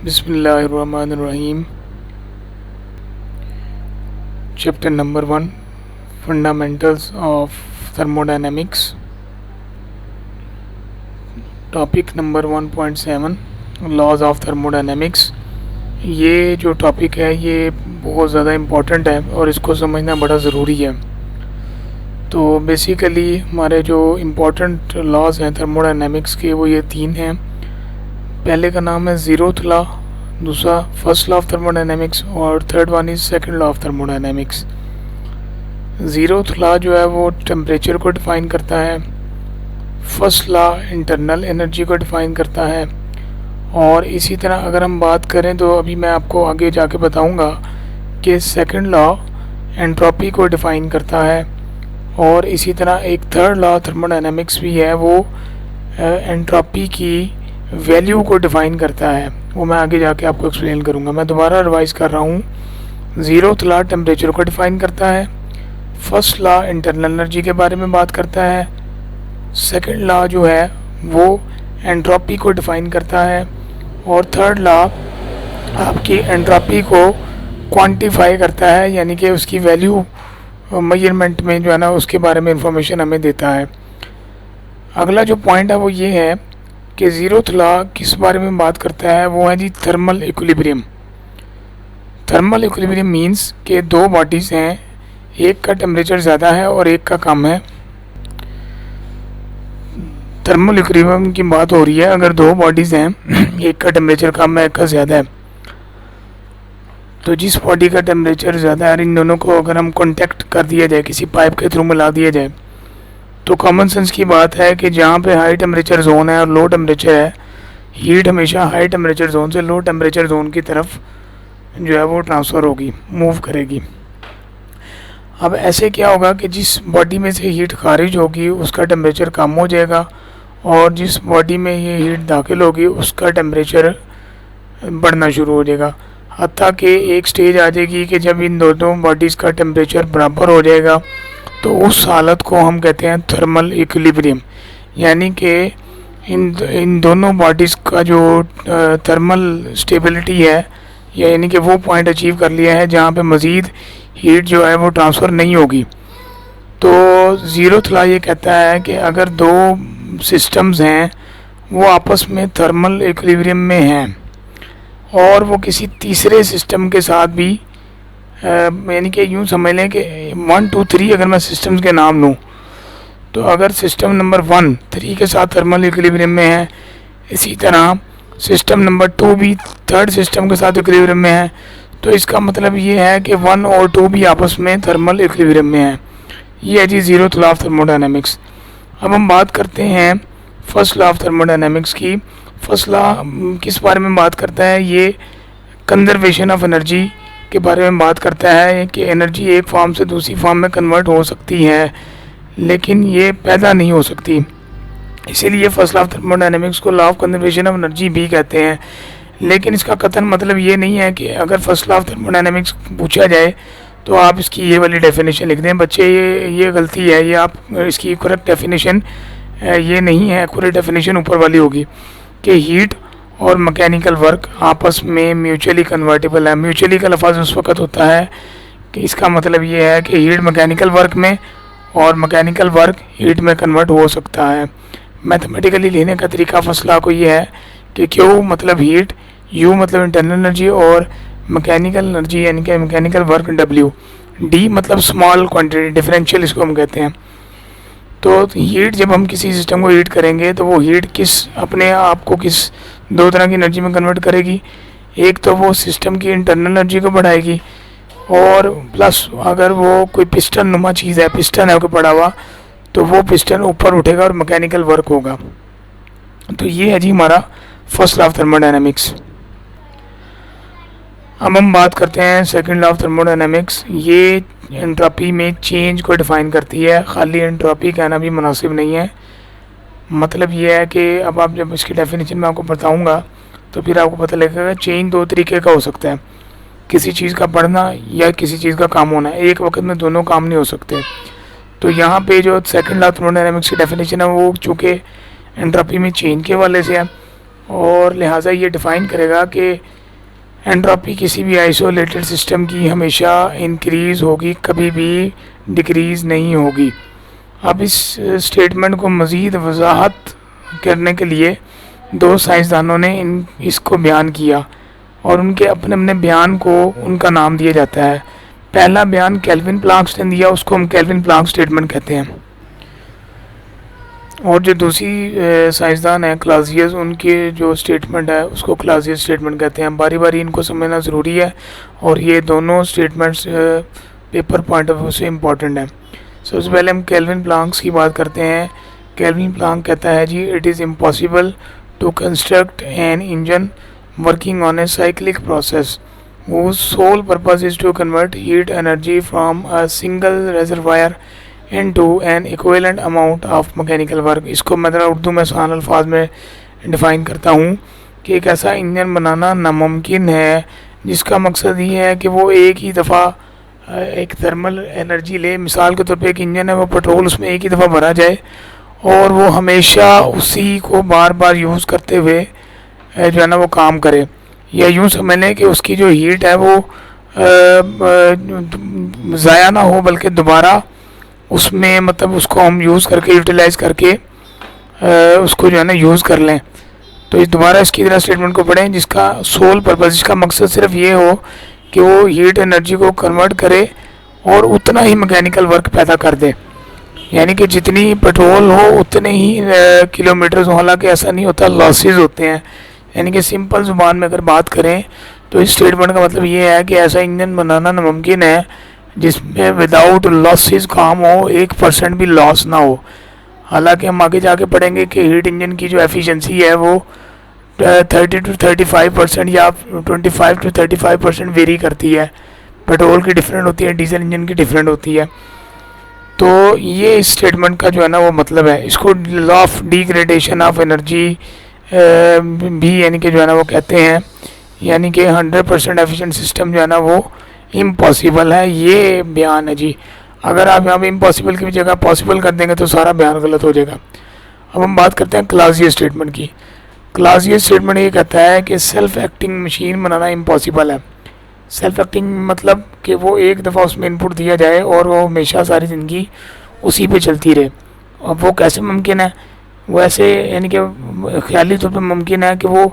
बिस्मिल्लाहिर्रहमानिर्रहीम। Chapter number 1, fundamentals of thermodynamics. Topic number 1.7, laws of thermodynamics. ये जो topic है ये बहुत ज़्यादा इम्पोर्टेंट है और इसको समझना बड़ा ज़रूरी है। तो बेसिकली हमारे जो इम्पोर्टेंट लॉज हैं थर्मोडायनेमिक्स के वो ये 3 हैं। पहले का नाम है ज़ीरोथ लॉ, दूसरा फर्स्ट लॉ ऑफ थर्मोडायनेमिक्स और third one is second law of thermodynamics. Zeroth law जो है वो टेम्परेचर को डिफ़ाइन करता है, फर्स्ट लॉ इंटरनल एनर्जी को डिफ़ाइन करता है, और इसी तरह अगर हम बात करें तो अभी मैं आपको आगे जाके बताऊंगा कि सेकंड लॉ एंट्रोपी को डिफ़ाइन करता है, और इसी तरह एक थर्ड लॉ थर्मोडायनेमिक्स भी है वो एंट्रोपी की वैल्यू को डिफ़ाइन करता है। वो मैं आगे जाके आपको एक्सप्लेन करूँगा। मैं दोबारा रिवाइज कर रहा हूँ। ज़ीरोथ लॉ टेम्परेचर को डिफ़ाइन करता है, फर्स्ट लॉ इंटरनल एनर्जी के बारे में बात करता है, सेकंड लॉ जो है वो एंट्रोपी को डिफ़ाइन करता है, और थर्ड लॉ आपकी एंट्रोपी को क्वांटिफाई करता है, यानी कि उसकी वैल्यू मेजरमेंट में जो है ना उसके बारे में इंफॉर्मेशन हमें देता है। अगला जो पॉइंट है वो ये है कि ज़ीरोथ लॉ किस बारे में बात करता है, वो है जी thermal equilibrium. Thermal equilibrium means कि दो बॉडीज़ हैं, एक का टेम्परेचर ज़्यादा है और एक का कम है। थर्मल इक्विलिब्रियम की बात हो रही है अगर दो बॉडीज़ हैं, एक का टेम्परेचर कम है एक का ज़्यादा है, तो जिस बॉडी का टेम्परेचर ज़्यादा है इन दोनों को अगर हम कॉन्टैक्ट कर दिया जाए, किसी पाइप के थ्रू मिला दिया जाए, तो कॉमन सेंस की बात है कि जहाँ पे हाई टेम्परेचर जोन है और लो टेम्परेचर है, हीट हमेशा हाई टेम्परेचर जोन से लो टेम्परेचर जोन की तरफ जो है वो ट्रांसफ़र होगी, मूव करेगी। अब ऐसे क्या होगा कि जिस बॉडी में से हीट खारिज होगी उसका टेम्परेचर कम हो जाएगा, और जिस बॉडी में ये हीट दाखिल होगी उसका टेम्परेचर बढ़ना शुरू हो जाएगा। हत्ता कि एक स्टेज आ जाएगी कि जब इन दोनों बॉडीज़ का टेम्परेचर बराबर हो जाएगा तो उस हालत को हम कहते हैं थर्मल इक्विलिब्रियम, यानी कि इन दोनों बॉडीज़ का जो थर्मल स्टेबिलिटी है, यानी कि वो पॉइंट अचीव कर लिया है जहाँ पे मज़ीद हीट जो है वो ट्रांसफ़र नहीं होगी। तो ज़ीरोथ लॉ ये कहता है कि अगर दो सिस्टम्स हैं वो आपस में थर्मल इक्विलिब्रियम में हैं और वो किसी तीसरे सिस्टम के साथ भी यानी कि यूँ समझ लें कि 1 2 3 अगर मैं सिस्टम्स के नाम लूँ, तो अगर सिस्टम नंबर 1 3 के साथ थर्मल इक्विलिब्रियम में है, इसी तरह सिस्टम नंबर 2 भी थर्ड सिस्टम के साथ इक्विलिब्रियम में है, तो इसका मतलब ये है कि 1 और 2 भी आपस में थर्मल इक्विलिब्रियम में है। ये है जी ज़ीरोथ लॉ ऑफ थर्मोडायनेमिक्स। अब हम बात करते हैं फर्स्ट लॉ ऑफ थर्मोडायनेमिक्स की। फर्स्ट लॉ किस बारे में बात करता है, ये कंजर्वेशन ऑफ एनर्जी के बारे में बात करता है कि एनर्जी एक फॉर्म से दूसरी फॉर्म में कन्वर्ट हो सकती है लेकिन ये पैदा नहीं हो सकती, इसीलिए फर्स्ट लॉ ऑफ थर्मोडायनेमिक्स को law of conservation of energy भी कहते हैं। लेकिन इसका कथन मतलब ये नहीं है कि अगर फर्स्ट लॉ ऑफ थर्मोडायनेमिक्स पूछा जाए तो आप इसकी ये वाली डेफिनेशन लिख दें। बच्चे ये गलती है, ये आप इसकी करेक्ट डेफिनेशन ये नहीं है, एक्यूरेट डेफिनेशन ऊपर वाली होगी कि हीट और मैकेनिकल वर्क आपस में म्यूचुअली कन्वर्टेबल है। म्यूचुअली का लफ्ज़ उस वक्त होता है कि इसका मतलब ये है कि हीट मैकेनिकल वर्क में और मैकेनिकल वर्क हीट में कन्वर्ट हो सकता है। मैथमेटिकली लिखने का तरीका फर्स्ट लॉ को ये है कि Q मतलब हीट, U मतलब इंटरनल एनर्जी, और मैकेनिकल एनर्जी यानी कि मैकेनिकल वर्क W, D मतलब स्मॉल क्वांटिटी, डिफरेंशियल इसको हम कहते हैं। तो हीट जब हम किसी सिस्टम को हीट करेंगे तो वो हीट किस अपने आप को किस दो तरह की एनर्जी में कन्वर्ट करेगी। एक तो वो सिस्टम की इंटरनल एनर्जी को बढ़ाएगी, और प्लस अगर वो कोई पिस्टन नुमा चीज़ है, पिस्टन है को पड़ा हुआ, तो वो पिस्टन ऊपर उठेगा और मैकेनिकल वर्क होगा। तो ये है जी हमारा फर्स्ट लॉ ऑफ थर्मोडायनेमिक्स। अब हम बात करते हैं सेकंड लॉ ऑफ थर्मोडायनेमिक्स। ये एंट्रोपी में चेंज को डिफ़ाइन करती है। खाली एंट्रोपी कहना भी मुनासिब नहीं है। मतलब ये है कि अब आप जब इसकी डेफिनेशन में आपको बताऊंगा तो फिर आपको पता लगेगा चेंज दो तरीके का हो सकता है, किसी चीज़ का बढ़ना या किसी चीज़ का कम होना। एक वक्त में दोनों काम नहीं हो सकते। तो यहाँ पे जो सेकंड लॉ ऑफ थर्मोडायनेमिक्स की डेफिनेशन है वो चूँकि एंट्रोपी में चेंज के वाले से है, और लिहाजा ये डिफ़ाइन करेगा कि एंट्रोपी किसी भी आइसोलेटेड सिस्टम की हमेशा इंक्रीज़ होगी, कभी भी डिक्रीज़ नहीं होगी। अब इस स्टेटमेंट को मज़ीद वजाहत करने के लिए दो साइंसदानों ने इसको बयान किया और उनके अपने अपने बयान को उनका नाम दिया जाता है। पहला बयान केल्विन प्लैंक ने दिया, उसको हम केल्विन प्लैंक स्टेटमेंट कहते हैं। और जो दूसरी साइंसदान है क्लासियस, उनके जो स्टेटमेंट है उसको क्लासियस स्टेटमेंट कहते हैं। बारी बारी इनको समझना ज़रूरी है और ये दोनों statements paper point of view से इम्पॉर्टेंट है। सबसे पहले हम केल्विन प्लैंक की बात करते हैं। केल्विन प्लैंक कहता है जी, it is impossible to construct an engine working on a cyclic process whose sole purpose is to convert heat energy from a single reservoir into an equivalent amount of mechanical work। इसको मैं ज़रा उर्दू में आसान अल्फाज में define करता हूँ कि एक ऐसा इंजन बनाना नामुमकिन है जिसका मकसद ये है कि वो एक ही दफ़ा एक थर्मल एनर्जी ले। मिसाल के तौर पे एक इंजन है, वो पेट्रोल उसमें एक ही दफ़ा भरा जाए और वो हमेशा उसी को बार बार यूज़ करते हुए जो है ना वो काम करे। या यूँ समझ लें कि उसकी जो हीट है वो ज़ाया ना हो बल्कि दोबारा उसमें मतलब उसको हम यूज़ करके यूटिलाइज़ करके उसको जो है ना यूज़ कर लें। तो इस दोबारा इसकी तरह स्टेटमेंट को पढ़ें, जिसका सोल पर्पज़, जिसका मकसद सिर्फ ये हो कि वो हीट एनर्जी को कन्वर्ट करे और उतना ही मैकेनिकल वर्क पैदा कर दे, यानी कि जितनी पेट्रोल हो उतने ही किलोमीटर्स हो। हालांकि ऐसा नहीं होता, लॉसेस होते हैं। यानी कि सिंपल ज़ुबान में अगर बात करें तो इस स्टेटमेंट का मतलब ये है कि ऐसा इंजन बनाना नामुमकिन है जिसमें विदाउट लॉसेस काम हो, 1% भी लॉस ना हो। हालांकि हम आगे जाके पढ़ेंगे कि हीट इंजन की जो एफिशिएंसी है वो 30 to 35% या 25 to 35% वेरी करती है। पेट्रोल की डिफरेंट होती है, डीजल इंजन की डिफरेंट होती है। तो ये इस स्टेटमेंट का जो है ना वो मतलब है। इसको law of degradation of energy भी यानी कि जो है ना वो कहते हैं, यानी कि 100% एफिशिएंट सिस्टम जो है ना वो इम्पॉसिबल है। ये बयान है जी। अगर आप यहाँ पे इम्पॉसिबल की जगह पॉसिबल कर देंगे तो सारा बयान गलत हो जाएगा। अब हम बात करते हैं क्लासियस स्टेटमेंट की। क्लासियस स्टेटमेंट ये कहता है कि सेल्फ एक्टिंग मशीन बनाना इम्पॉसिबल है। सेल्फ एक्टिंग मतलब कि वो एक दफ़ा उसमें इनपुट दिया जाए और वो हमेशा सारी ज़िंदगी उसी पे चलती रहे। अब वो कैसे मुमकिन है? वो ऐसे यानी कि ख्याली तौर पर मुमकिन है कि वो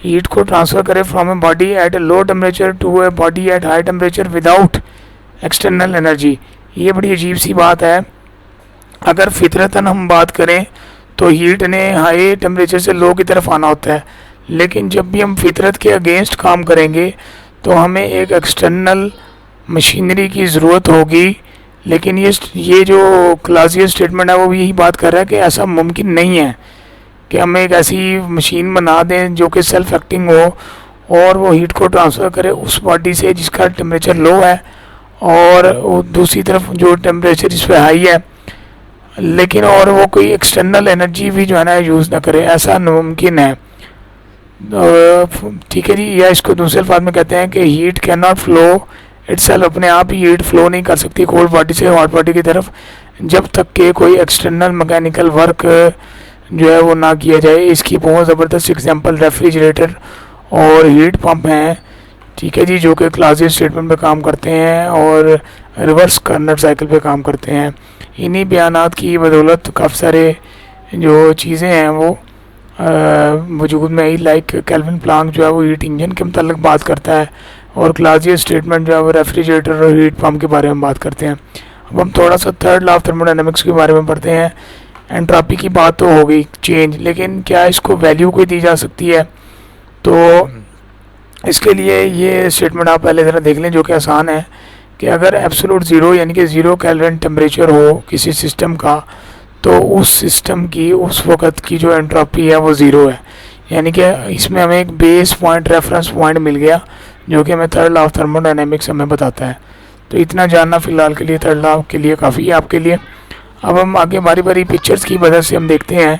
हीट को ट्रांसफ़र करे from a body at a low temperature to a body at high temperature without external energy. ये बड़ी अजीब सी बात है। अगर फितरतन हम बात करें तो हीट ने हाई टेम्परेचर से लो की तरफ आना होता है, लेकिन जब भी हम फितरत के अगेंस्ट काम करेंगे तो हमें एक एक्सटर्नल मशीनरी की ज़रूरत होगी। लेकिन ये जो क्लासियस स्टेटमेंट है वो भी यही बात कर रहा है कि ऐसा मुमकिन नहीं है कि हम एक ऐसी मशीन बना दें जो कि सेल्फ एक्टिंग हो और वो हीट को ट्रांसफ़र करे उस बॉडी से जिसका टेम्परेचर लो है और दूसरी तरफ जो टेम्परेचर इस पर हाई है, लेकिन और वो कोई एक्सटर्नल एनर्जी भी जो है ना यूज़ ना करे। ऐसा नामुमकिन है। ठीक है जी। या इसको दूसरे अल्फाज में कहते हैं कि heat can not flow itself, अपने आप ही हीट फ्लो नहीं कर सकती कोल्ड बॉडी से हॉट बॉडी की तरफ जब तक कि कोई एक्सटर्नल मैकेनिकल वर्क जो है वो ना किया जाए। इसकी बहुत ज़बरदस्त एग्जांपल रेफ्रिजरेटर और हीट पंप हैं, ठीक है जी, जो कि क्लासियस स्टेटमेंट पे काम करते हैं और रिवर्स कर्नट साइकिल पे काम करते हैं। इन्हीं बयानात की बदौलत काफ़ी सारे जो चीज़ें हैं वो वजूद में आई। लाइक केल्विन प्लैंक जो है वो हीट इंजन के मतलब बात करता है और क्लासियस स्टेटमेंट जो है वो रेफ्रिजरेटर और हीट पंप के बारे में बात करते हैं। अब हम थोड़ा सा थर्ड लॉ ऑफ थर्मोडायनेमिक्स के बारे में पढ़ते हैं। एंट्रोपी की बात तो हो गई, चेंज, लेकिन क्या इसको वैल्यू कोई दी जा सकती है? तो इसके लिए ये स्टेटमेंट आप पहले ज़रा देख लें, जो कि आसान है कि अगर एब्सोल्यूट ज़ीरो यानी कि ज़ीरो केल्विन टेम्परेचर हो किसी सिस्टम का, तो उस सिस्टम की उस वक़्त की जो एंट्रोपी है वो ज़ीरो है। यानी कि इसमें हमें एक बेस पॉइंट, रेफरेंस पॉइंट मिल गया जो कि हमें थर्ड लॉ ऑफ थर्मोडायनेमिक्स हमें बताता है। तो इतना जानना फ़िलहाल के लिए थर्ड लॉ के लिए काफ़ी है आपके लिए। अब हम आगे बारी बारी पिक्चर्स की वजह से हम देखते हैं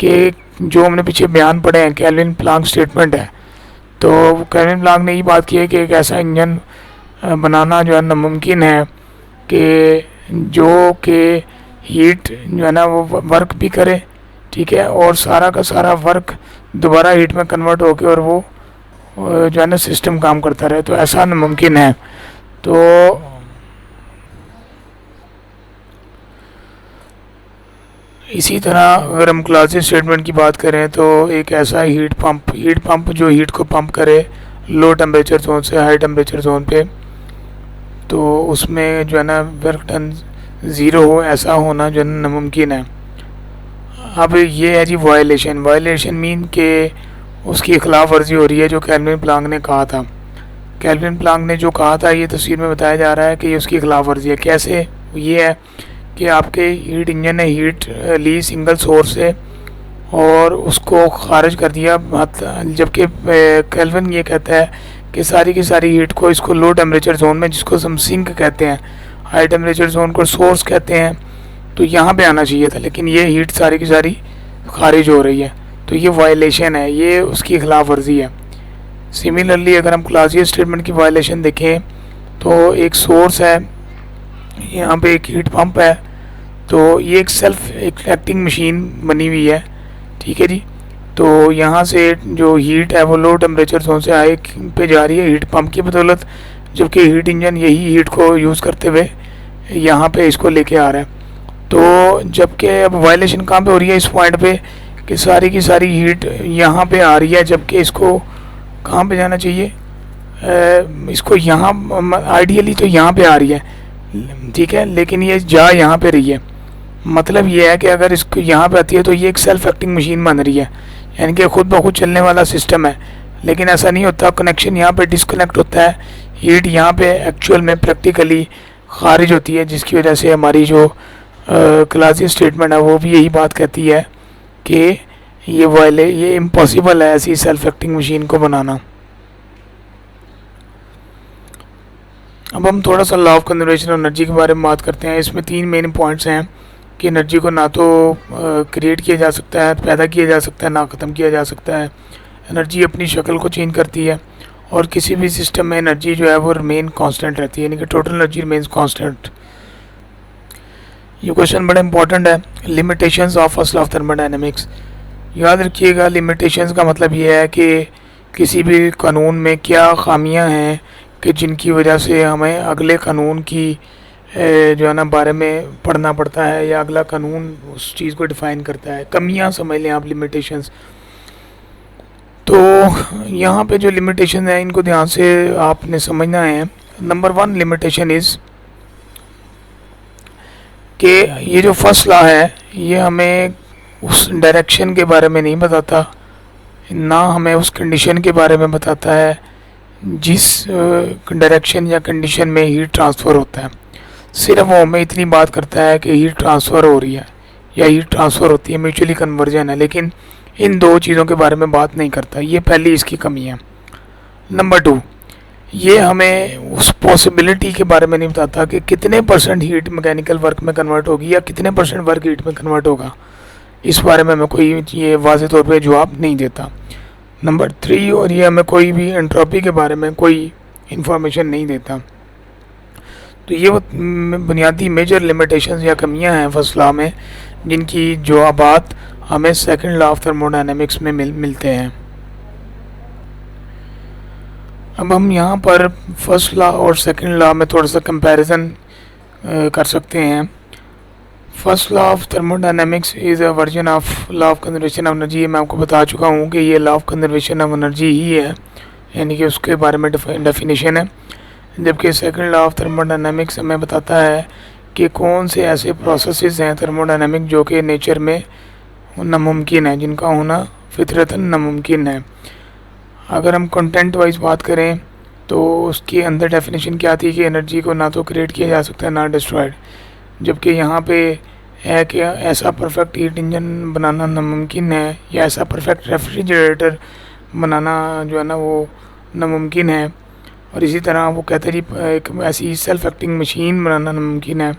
कि जो हमने पीछे बयान पढ़े हैं केल्विन प्लैंक स्टेटमेंट है। तो केल्विन प्लैंक ने ये बात की है कि एक ऐसा इंजन बनाना जो है नामुमकिन है कि जो कि हीट जो है ना वो वर्क भी करे, ठीक है, और सारा का सारा वर्क दोबारा हीट में कन्वर्ट होके और वो जो है ना सिस्टम काम करता रहे, तो ऐसा नामुमकिन है। तो इसी तरह अगर हम क्लासिक स्टेटमेंट की बात करें तो एक ऐसा हीट पंप जो हीट को पंप करे लो टेम्परेचर जोन से हाई टेम्परेचर जोन पे, तो उसमें जो है ना वर्क डन ज़ीरो हो, ऐसा होना जो है ना नामुमकिन है। अब ये है जी वायलेशन मीन के उसकी खिलाफ वर्जी हो रही है जो कैल्विन प्लांक ने कहा था। कैल्विन प्लांक ने जो कहा था ये तस्वीर में बताया जा रहा है कि ये उसकी खिलाफ वर्जी है। कैसे? ये है कि आपके हीट इंजन ने हीट ली सिंगल सोर्स से और उसको खारिज कर दिया, जबकि कैल्विन ये कहता है कि सारी की सारी हीट को इसको लो टेम्परेचर जोन में, जिसको हम सिंक कहते हैं, हाई टेम्परेचर जोन को सोर्स कहते हैं, तो यहाँ पे आना चाहिए था, लेकिन ये हीट सारी की सारी खारिज हो रही है, तो ये वायलेशन है, ये उसकी खिलाफ वर्जी है। सिमिलरली अगर हम क्लासिकल स्टेटमेंट की वायलेशन देखें तो एक सोर्स है, यहाँ पे एक हीट पंप है, तो ये एक सेल्फ एक्टिंग मशीन बनी हुई है, ठीक है जी। तो यहाँ से जो हीट है वो लो टेम्परेचर जोन से हाई पे जा रही है हीट पंप की बदौलत, जबकि हीट इंजन यही हीट को यूज़ करते हुए यहाँ पे इसको लेके आ रहा है। तो जबकि अब वायलेशन कहाँ पे हो रही है? इस पॉइंट पे कि सारी की सारी हीट यहाँ पे आ रही है, जबकि इसको कहाँ पे जाना चाहिए? इसको यहाँ आइडियली तो यहाँ पे आ रही है, ठीक है, लेकिन ये जा यहाँ पे रही है। मतलब ये है कि अगर इसको यहाँ पे आती है तो ये एक सेल्फ एक्टिंग मशीन बन रही है, यानी कि खुद ब खुद चलने वाला सिस्टम है, लेकिन ऐसा नहीं होता। कनेक्शन यहाँ पे डिस्कनेक्ट होता है, हीट यहाँ पे एक्चुअल में प्रैक्टिकली खारिज होती है, जिसकी वजह से हमारी जो क्लासिक स्टेटमेंट है वो भी यही बात कहती है कि ये इम्पॉसिबल है ऐसी सेल्फ एक्टिंग मशीन को बनाना। अब हम थोड़ा सा law of conservation of energy के बारे में बात करते हैं। इसमें 3 मेन पॉइंट्स हैं कि एनर्जी को ना तो क्रिएट किया जा सकता है, पैदा किया जा सकता है, ना ख़त्म किया जा सकता है। एनर्जी अपनी शक्ल को चेंज करती है और किसी भी सिस्टम में एनर्जी जो है वो रिमेन कांस्टेंट रहती है, यानी कि टोटल एनर्जी रिमेन्स कांस्टेंट। ये क्वेश्चन बड़ा इंपॉर्टेंट है, limitations of first law of thermodynamics. याद रखिएगा, लिमिटेशंस का मतलब ये है कि किसी भी कानून में क्या खामियां हैं कि जिनकी वजह से हमें अगले कानून की जो है ना बारे में पढ़ना पड़ता है, या अगला कानून उस चीज़ को डिफ़ाइन करता है। कमियां समझ लें आप लिमिटेशंस। तो यहाँ पे जो लिमिटेशन है इनको ध्यान से आपने समझना है। नंबर 1 लिमिटेशन इज़ कि ये जो फर्स्ट लॉ है ये हमें उस डायरेक्शन के बारे में नहीं बताता, ना हमें उस कंडीशन के बारे में बताता है जिस डायरेक्शन या कंडीशन में हीट ट्रांसफ़र होता है। सिर्फ वो हमें इतनी बात करता है कि हीट ट्रांसफ़र हो रही है या हीट ट्रांसफ़र होती है, म्यूचुअली कन्वर्जन है, लेकिन इन 2 चीज़ों के बारे में बात नहीं करता। ये पहली इसकी कमी है। नंबर 2, ये हमें उस पॉसिबिलिटी के बारे में नहीं बताता कि कितने % हीट मैकेनिकल वर्क में कन्वर्ट होगी या कितने % वर्क हीट में कन्वर्ट होगा। इस बारे में हमें कोई ये वाज़ेह तौर पे जवाब नहीं देता। नंबर 3, और ये हमें कोई भी एंट्रोपी के बारे में कोई इंफॉर्मेशन नहीं देता। तो ये वो बुनियादी मेजर लिमिटेशंस या कमियां हैं फर्स्ट लॉ में, जिनकी जवाबात हमें सेकंड लॉ ऑफ थर्मोडायनेमिक्स में मिलते हैं। अब हम यहाँ पर फर्स्ट लॉ और सेकंड लॉ में थोड़ा सा कंपैरिजन कर सकते हैं। First law of thermodynamics is a version of law of conservation of energy. मैं आपको बता चुका हूँ कि ये law of conservation of energy ही है, यानी कि उसके बारे में डेफिनेशन है। जबकि सेकंड लॉ ऑफ थर्मोडायनेमिक्स हमें बताता है कि कौन से ऐसे प्रोसेसेस हैं थर्मोडायनेमिक जो कि नेचर में नामुमकिन है, जिनका होना फितरतन नामुमकिन है। अगर हम कंटेंट वाइज बात करें तो उसके अंदर डेफिनेशन क्या थी कि एनर्जी को ना तो क्रिएट किया जा सकता है ना डिस्ट्रॉयड, जबकि यहाँ पे है कि ऐसा परफेक्ट हीट इंजन बनाना नामुमकिन है या ऐसा परफेक्ट रेफ्रिजरेटर बनाना जो है ना वो नामुमकिन है। और इसी तरह वो कहते हैं जी एक ऐसी सेल्फ एक्टिंग मशीन बनाना नामुमकिन है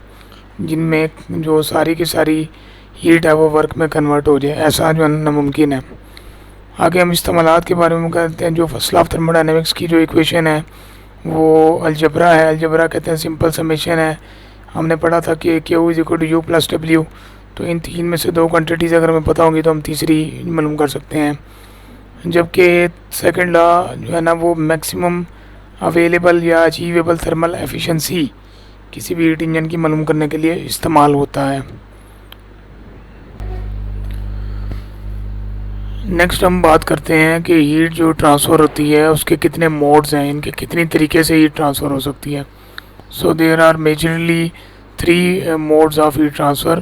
जिनमें जो सारी की सारी हीट है वो वर्क में कन्वर्ट हो जाए, ऐसा जो है नामुमकिन है। आगे हम इस्तेमालात के बारे में कहते हैं। जो फर्स्ट लॉ ऑफ थर्मोडायनेमिक्स की जो इक्वेशन है वो अलजबरा है। अलजबरा कहते हैं सिंपल समेशन है। हमने पढ़ा था कि Q is equal to U plus W। तो इन 3 में से 2 क्वान्टिटीज़ अगर हमें पता होंगी तो हम तीसरी मालूम कर सकते हैं। जबकि सेकंड लॉ जो है ना वो मैक्सिमम अवेलेबल या अचीवेबल थर्मल एफिशिएंसी किसी भी हीट इंजन की मालूम करने के लिए इस्तेमाल होता है। नेक्स्ट हम बात करते हैं कि हीट जो ट्रांसफ़र होती है उसके कितने मोड्स हैं, इनके कितनी तरीके से हीट ट्रांसफ़र हो सकती है। So there are majorly 3 modes of heat transfer.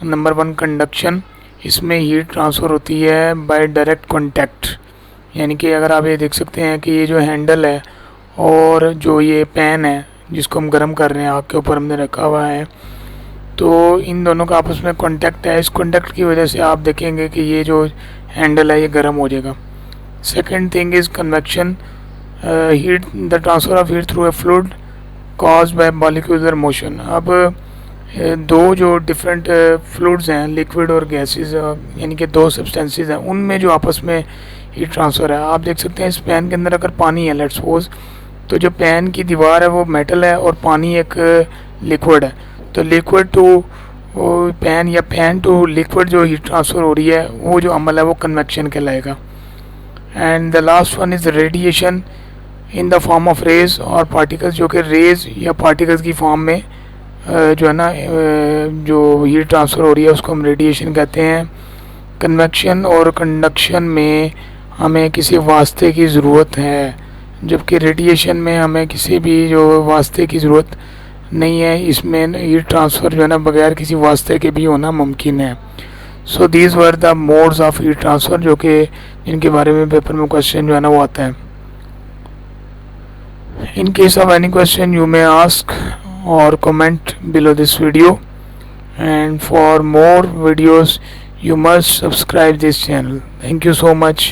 Number 1 conduction, इसमें हीट ट्रांसफ़र होती है बाय डायरेक्ट कांटेक्ट, यानी कि अगर आप ये देख सकते हैं कि ये जो हैंडल है और जो ये पैन है जिसको हम गर्म कर रहे हैं, आग के ऊपर हमने रखा हुआ है, तो इन दोनों का आपस में कांटेक्ट है। इस कांटेक्ट की वजह से आप देखेंगे कि ये जो हैंडल है ये गर्म हो जाएगा। Second thing is convection, heat the transfer of heat through a fluid cause by molecular motion. अब दो जो डिफरेंट फ्लूइड्स हैं, लिक्विड और गैसेस, यानी कि 2 सब्सटेंसेस हैं, उनमें जो आपस में हीट ट्रांसफ़र है, आप देख सकते हैं इस पैन के अंदर अगर पानी है लेट्स सपोज, तो जो पैन की दीवार है वो मेटल है और पानी एक लिक्विड है, तो लिक्विड टू पैन या पैन टू लिक्विड जो हीट ट्रांसफ़र हो रही है वो जो अमल है वो कन्वेक्शन कहलाएगा। And the last one is radiation in the form of rays और पार्टिकल्स, जो कि रेज या पार्टिकल्स की फॉर्म में जो है ना जो हीट ट्रांसफ़र हो रही है उसको हम रेडिएशन कहते हैं। कन्वेक्शन और कंडक्शन में हमें किसी वास्ते की ज़रूरत है, जबकि रेडिएशन में हमें किसी भी जो वास्ते की ज़रूरत नहीं है। इसमें हीट ट्रांसफ़र जो है ना बगैर किसी वास्ते के भी होना मुमकिन है। So these were the modes of heat transfer, जो कि जिनके बारे में पेपर में क्वेश्चन जो है ना वो आता है। In case of any question you may ask or comment below this video, and for more videos you must subscribe this channel. Thank you so much.